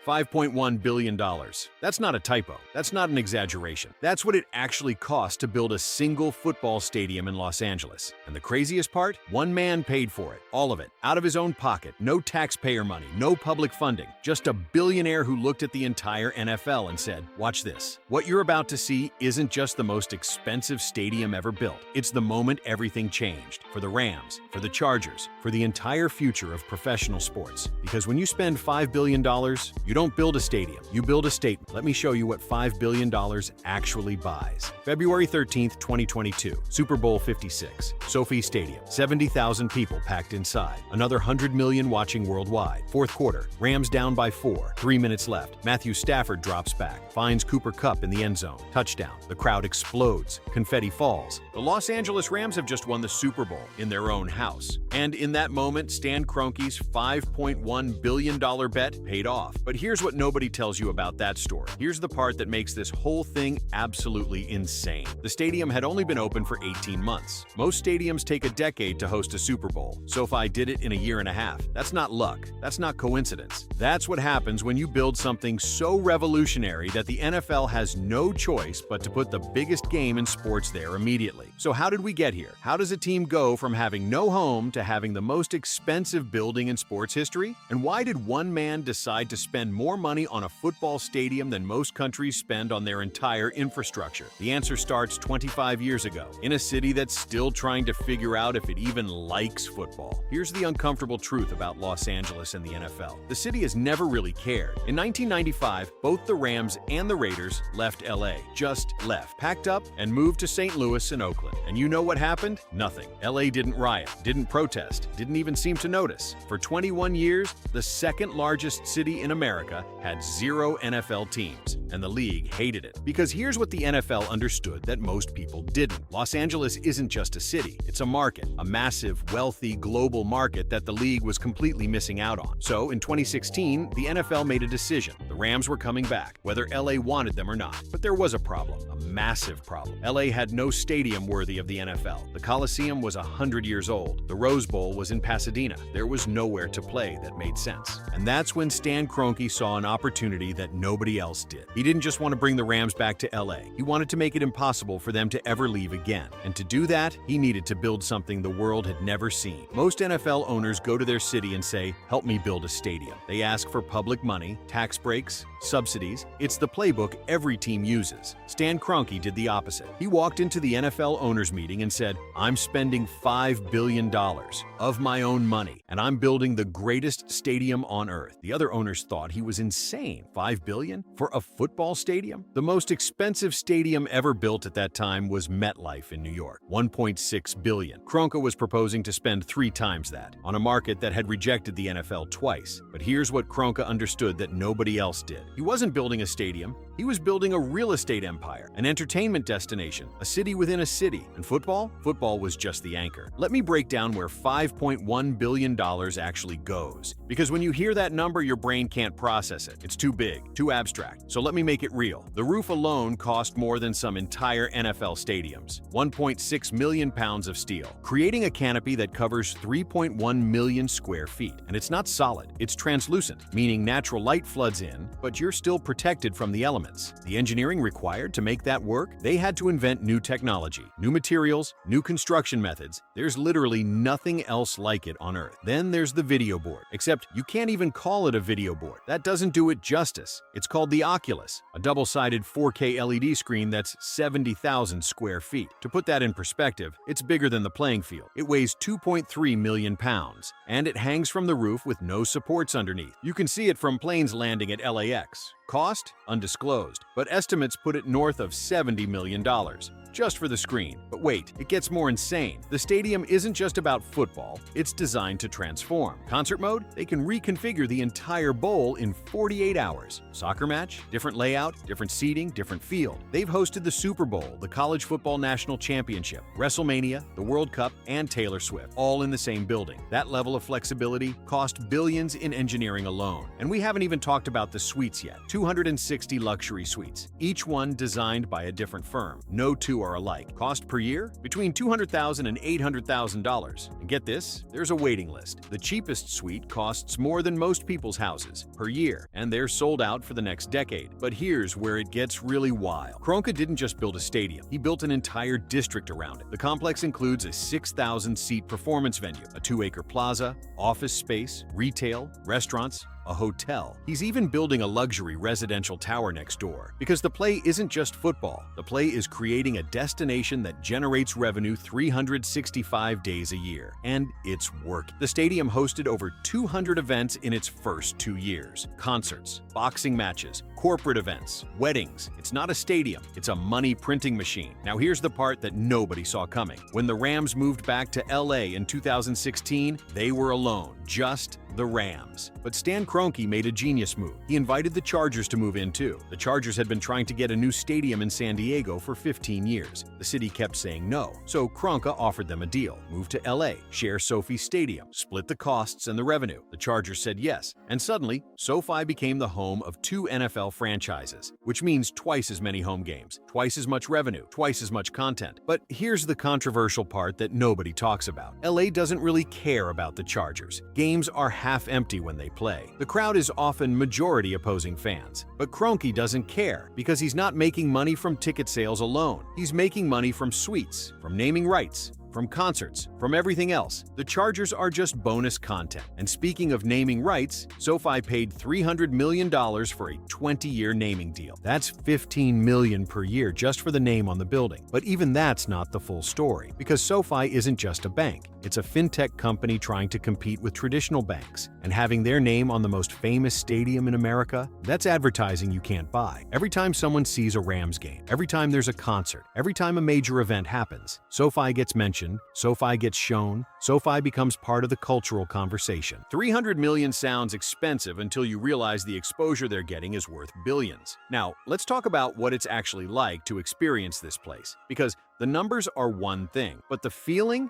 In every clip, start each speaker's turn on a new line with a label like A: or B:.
A: $5.1 billion. That's not a typo. That's not an exaggeration. That's what it actually cost to build a single football stadium in Los Angeles. And the craziest part? One man paid for it. All of it. Out of his own pocket. No taxpayer money. No public funding. Just a billionaire who looked at the entire NFL and said, watch this. What you're about to see isn't just the most expensive stadium ever built. It's the moment everything changed. For the Rams, for the Chargers, for the entire future of professional sports. Because when you spend $5 billion, you don't build a stadium, you build a statement. Let me show you what $5 billion actually buys. February 13th, 2022, Super Bowl 56, SoFi Stadium, 70,000 people packed inside, another 100 million watching worldwide. Fourth quarter, Rams down by 4, 3 minutes left. Matthew Stafford drops back, finds Cooper Kupp in the end zone. Touchdown. The crowd explodes. Confetti falls. The Los Angeles Rams have just won the Super Bowl in their own house. And in that moment, Stan Kroenke's $5.1 billion bet paid off. But here's what nobody tells you about that story. Here's the part that makes this whole thing absolutely insane. The stadium had only been open for 18 months. Most stadiums take a decade to host a Super Bowl. SoFi did it in a year and a half. That's not luck. That's not coincidence. That's what happens when you build something so revolutionary that the NFL has no choice but to put the biggest game in sports there immediately. So how did we get here? How does a team go from having no home to having the most expensive building in sports history? And why did one man decide to spend more money on a football stadium than most countries spend on their entire infrastructure? The answer starts 25 years ago, in a city that's still trying to figure out if it even likes football. Here's the uncomfortable truth about Los Angeles and the NFL. The city has never really cared. In 1995, both the Rams and the Raiders left LA. Just left. Packed up and moved to St. Louis and Oakland. And you know what happened? Nothing. LA didn't riot, didn't protest, didn't even seem to notice. For 21 years, the second largest city in America had 0 NFL teams, and the league hated it. Because here's what the NFL understood that most people didn't. Los Angeles isn't just a city, it's a market, a massive, wealthy, global market that the league was completely missing out on. So in 2016, the NFL made a decision. The Rams were coming back, whether LA wanted them or not. But there was a problem, a massive problem. LA had no stadium worthy of the NFL. The Coliseum was 100 years old. The Rose Bowl was in Pasadena. There was nowhere to play that made sense. And that's when Stan Kroenke saw an opportunity that nobody else did. He didn't just want to bring the Rams back to LA. He wanted to make it impossible for them to ever leave again. And to do that, he needed to build something the world had never seen. Most NFL owners go to their city and say, help me build a stadium. They ask for public money, tax breaks, subsidies. It's the playbook every team uses. Stan Kroenke did the opposite. He walked into the NFL owners meeting and said, I'm spending $5 billion of my own money, and I'm building the greatest stadium on earth. The other owners thought he was insane. $5 billion for a football stadium? The most expensive stadium ever built at that time was MetLife in New York, $1.6 billion. Kroenke was proposing to spend 3 times that on a market that had rejected the NFL twice. But here's what Kroenke understood that nobody else did. He wasn't building a stadium. He was building a real estate empire, an entertainment destination, a city within a city. And football? Football was just the anchor. Let me break down where $5.1 billion actually goes. Because when you hear that number, your brain can't process it. It's too big, too abstract. So let me make it real. The roof alone cost more than some entire NFL stadiums. 1.6 million pounds of steel, creating a canopy that covers 3.1 million square feet. And it's not solid, it's translucent, meaning natural light floods in, but you're still protected from the elements. The engineering required to make that work? They had to invent new technology, new materials, new construction methods. There's literally nothing else like it on Earth. Then there's the video board, except you can't even call it a video board. That doesn't do it justice. It's called the Oculus, a double-sided 4K LED screen that's 70,000 square feet. To put that in perspective, it's bigger than the playing field. It weighs 2.3 million pounds, and it hangs from the roof with no supports underneath. You can see it from planes landing at LAX. Cost? Undisclosed, but estimates put it north of $70 million. Just for the screen. But wait, it gets more insane. The stadium isn't just about football, it's designed to transform. Concert mode? They can reconfigure the entire bowl in 48 hours. Soccer match? Different layout, different seating, different field. They've hosted the Super Bowl, the College Football National Championship, WrestleMania, the World Cup, and Taylor Swift, all in the same building. That level of flexibility cost billions in engineering alone. And we haven't even talked about the suites yet. 260 luxury suites, each one designed by a different firm. No two are alike. Cost per year? Between $200,000 and $800,000. And get this, there's a waiting list. The cheapest suite costs more than most people's houses per year, and they're sold out for the next decade. But here's where it gets really wild. Kroenke didn't just build a stadium, he built an entire district around it. The complex includes a 6,000-seat performance venue, a 2-acre plaza, office space, retail, restaurants, a hotel. He's even building a luxury residential tower next door. Because the play isn't just football. The play is creating a destination that generates revenue 365 days a year. And it's working. The stadium hosted over 200 events in its first 2 years. Concerts, boxing matches, corporate events, weddings. It's not a stadium, it's a money printing machine. Now here's the part that nobody saw coming. When the Rams moved back to LA in 2016, they were alone, just the Rams. But Stan Kroenke made a genius move. He invited the Chargers to move in too. The Chargers had been trying to get a new stadium in San Diego for 15 years. The city kept saying no, so Kroenke offered them a deal. Move to LA, share SoFi Stadium, split the costs and the revenue. The Chargers said yes, and suddenly, SoFi became the home of 2 NFL franchises, which means twice as many home games, twice as much revenue, twice as much content. But here's the controversial part that nobody talks about. LA doesn't really care about the Chargers. Games are half empty when they play. The crowd is often majority opposing fans. But Kroenke doesn't care because he's not making money from ticket sales alone. He's making money from suites, from naming rights, from concerts, from everything else. The Chargers are just bonus content. And speaking of naming rights, SoFi paid $300 million for a 20-year naming deal. That's $15 million per year just for the name on the building. But even that's not the full story, because SoFi isn't just a bank. It's a fintech company trying to compete with traditional banks. And having their name on the most famous stadium in America, that's advertising you can't buy. Every time someone sees a Rams game, every time there's a concert, every time a major event happens, SoFi gets mentioned, SoFi gets shown, SoFi becomes part of the cultural conversation. $300 million sounds expensive until you realize the exposure they're getting is worth billions. Now, let's talk about what it's actually like to experience this place, because the numbers are one thing, but the feeling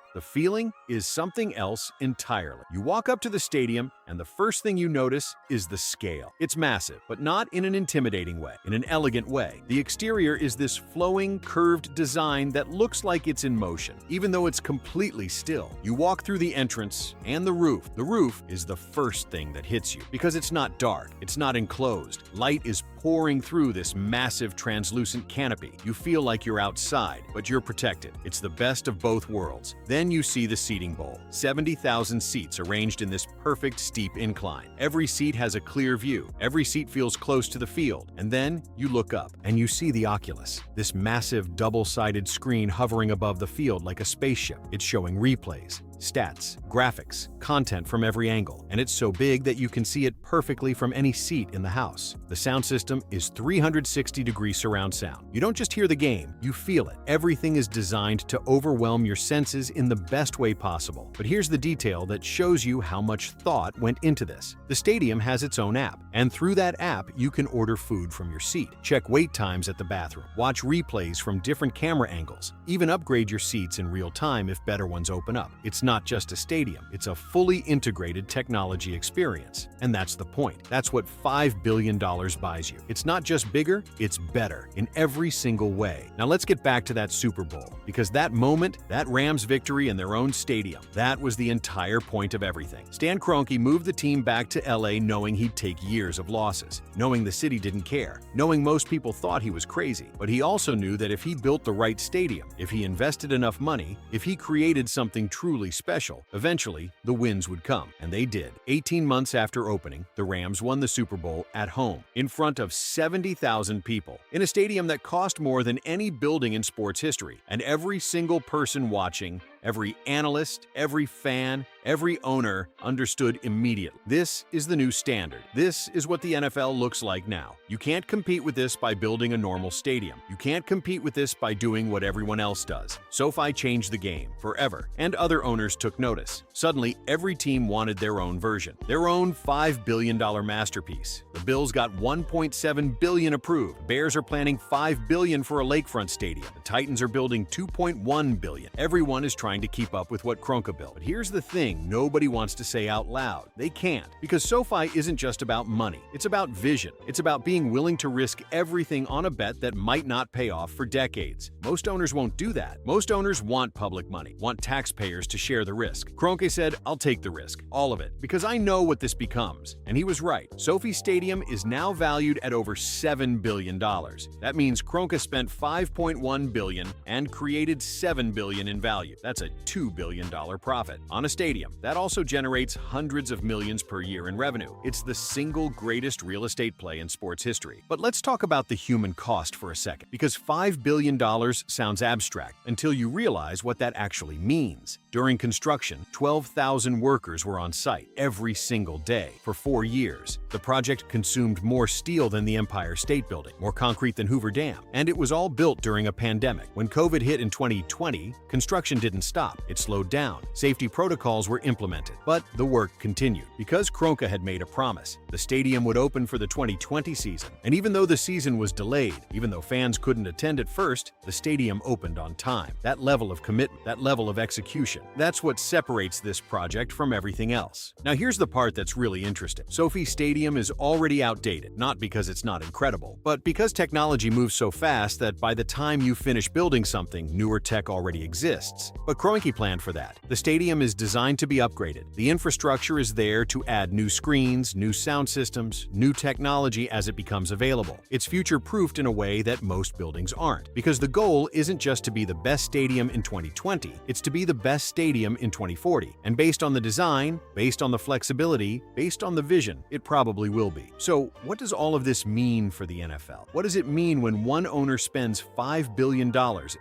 A: is something else entirely. You walk up to the stadium, and the first thing you notice is the scale. It's massive, but not in an intimidating way, in an elegant way. The exterior is this flowing, curved design that looks like it's in motion, even though it's completely still. You walk through the entrance and the roof. The roof is the first thing that hits you, because it's not dark, it's not enclosed. Light is pouring through this massive translucent canopy. You feel like you're outside, but you're protected. It's the best of both worlds. Then you see the seating bowl. 70,000 seats arranged in this perfect steep incline. Every seat has a clear view. Every seat feels close to the field. And then you look up and you see the Oculus, this massive double-sided screen hovering above the field like a spaceship. It's showing replays, stats, graphics, content from every angle, and it's so big that you can see it perfectly from any seat in the house. The sound system is 360-degree surround sound. You don't just hear the game, you feel it. Everything is designed to overwhelm your senses in the best way possible. But here's the detail that shows you how much thought went into this. The stadium has its own app, and through that app, you can order food from your seat, check wait times at the bathroom, watch replays from different camera angles, even upgrade your seats in real time if better ones open up. It's not just a stadium, it's a fully integrated technology experience. And that's the point. That's what $5 billion buys you. It's not just bigger, it's better in every single way. Now let's get back to that Super Bowl, because that moment, that Rams victory in their own stadium, that was the entire point of everything. Stan Kroenke moved the team back to LA knowing he'd take years of losses, knowing the city didn't care, knowing most people thought he was crazy. But he also knew that if he built the right stadium, if he invested enough money, if he created something truly special, eventually the wins would come. And they did. 18 months after opening, the Rams won the Super Bowl at home, in front of 70,000 people, in a stadium that cost more than any building in sports history. And every single person watching, every analyst, every fan, every owner understood immediately. This is the new standard. This is what the NFL looks like now. You can't compete with this by building a normal stadium. You can't compete with this by doing what everyone else does. SoFi changed the game forever, and other owners took notice. Suddenly, every team wanted their own version, their own $5 billion masterpiece. The Bills got $1.7 billion approved. Bears are planning $5 billion for a lakefront stadium. The Titans are building $2.1 billion. Everyone is trying to keep up with what Kroenke built. But here's the thing thing nobody wants to say out loud. They can't, because SoFi isn't just about money. It's about vision. It's about being willing to risk everything on a bet that might not pay off for decades. Most owners won't do that. Most owners want public money, want taxpayers to share the risk. Kroenke said, "I'll take the risk, all of it, because I know what this becomes." And he was right. SoFi Stadium is now valued at over $7 billion. That means Kroenke spent $5.1 billion and created $7 billion in value. That's a $2 billion profit on a stadium. That also generates hundreds of millions per year in revenue. It's the single greatest real estate play in sports history. But let's talk about the human cost for a second, because $5 billion sounds abstract until you realize what that actually means. During construction, 12,000 workers were on site every single day for 4 years. The project consumed more steel than the Empire State Building, more concrete than Hoover Dam, and it was all built during a pandemic. When COVID hit in 2020, construction didn't stop. It slowed down. Safety protocols were implemented, but the work continued. Because Kroenke had made a promise, the stadium would open for the 2020 season. And even though the season was delayed, even though fans couldn't attend at first, the stadium opened on time. That level of commitment, that level of execution, that's what separates this project from everything else. Now here's the part that's really interesting. SoFi Stadium is already outdated, not because it's not incredible, but because technology moves so fast that by the time you finish building something, newer tech already exists. But Kroenke planned for that. The stadium is designed to be upgraded. The infrastructure is there to add new screens, new sound systems, new technology as it becomes available. It's future-proofed in a way that most buildings aren't, because the goal isn't just to be the best stadium in 2020, it's to be the best stadium in 2040. And based on the design, based on the flexibility, based on the vision, it probably will be. So, what does all of this mean for the NFL? What does it mean when one owner spends $5 billion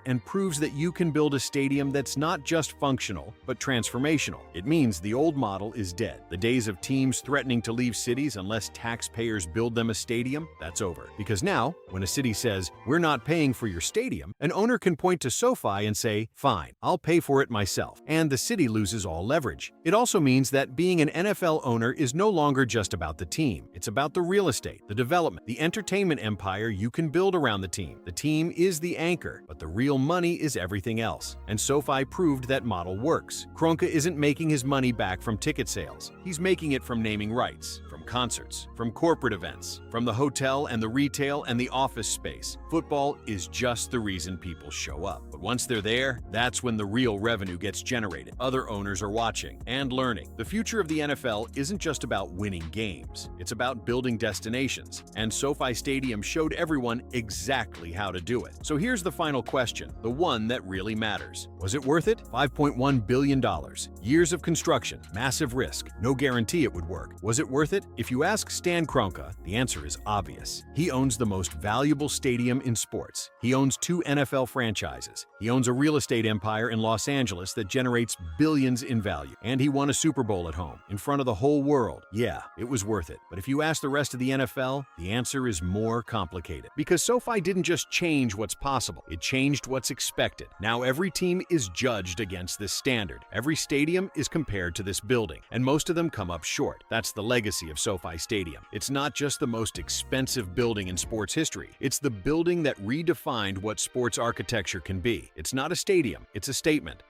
A: and proves that you can build a stadium that's not just functional, but transformational? It means the old model is dead. The days of teams threatening to leave cities unless taxpayers build them a stadium, that's over. Because now, when a city says, "We're not paying for your stadium," an owner can point to SoFi and say, "Fine, I'll pay for it myself." And the city loses all leverage. It also means that being an NFL owner is no longer just about the team. It's about the real estate, the development, the entertainment empire you can build around the team. The team is the anchor, but the real money is everything else. And SoFi proved that model works. Kroenke isn't making his money back from ticket sales. He's making it from naming rights, from concerts, from corporate events, from the hotel and the retail and the office space. Football is just the reason people show up. But once they're there, that's when the real revenue gets generated. Other owners are watching and learning. The future of the NFL isn't just about winning games. It's about building destinations. And SoFi Stadium showed everyone exactly how to do it. So here's the final question, the one that really matters. Was it worth it? $5.1 billion. Years of construction, massive risk, no guarantee it would work. Was it worth it? If you ask Stan Kroenke, the answer is obvious. He owns the most valuable stadium in sports. He owns 2 NFL franchises. He owns a real estate empire in Los Angeles that generates billions in value. And he won a Super Bowl at home, in front of the whole world. Yeah, it was worth it. But if you ask the rest of the NFL, the answer is more complicated. Because SoFi didn't just change what's possible, it changed what's expected. Now every team is judged against this standard. Every stadium is compared to this building, and most of them come up short. That's the legacy of SoFi Stadium. It's not just the most expensive building in sports history. It's the building that redefined what sports architecture can be. It's not a stadium, it's a statement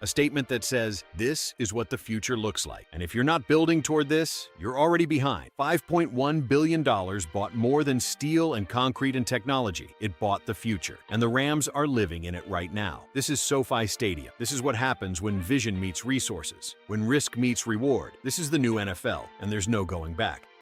A: that says, this is what the future looks like. And if you're not building toward this, you're already behind. $5.1 billion bought more than steel and concrete and technology. It bought the future. And the Rams are living in it right now. This is SoFi Stadium. This is what happens when vision meets resources, when risk meets reward. This is the new NFL, and there's no going back.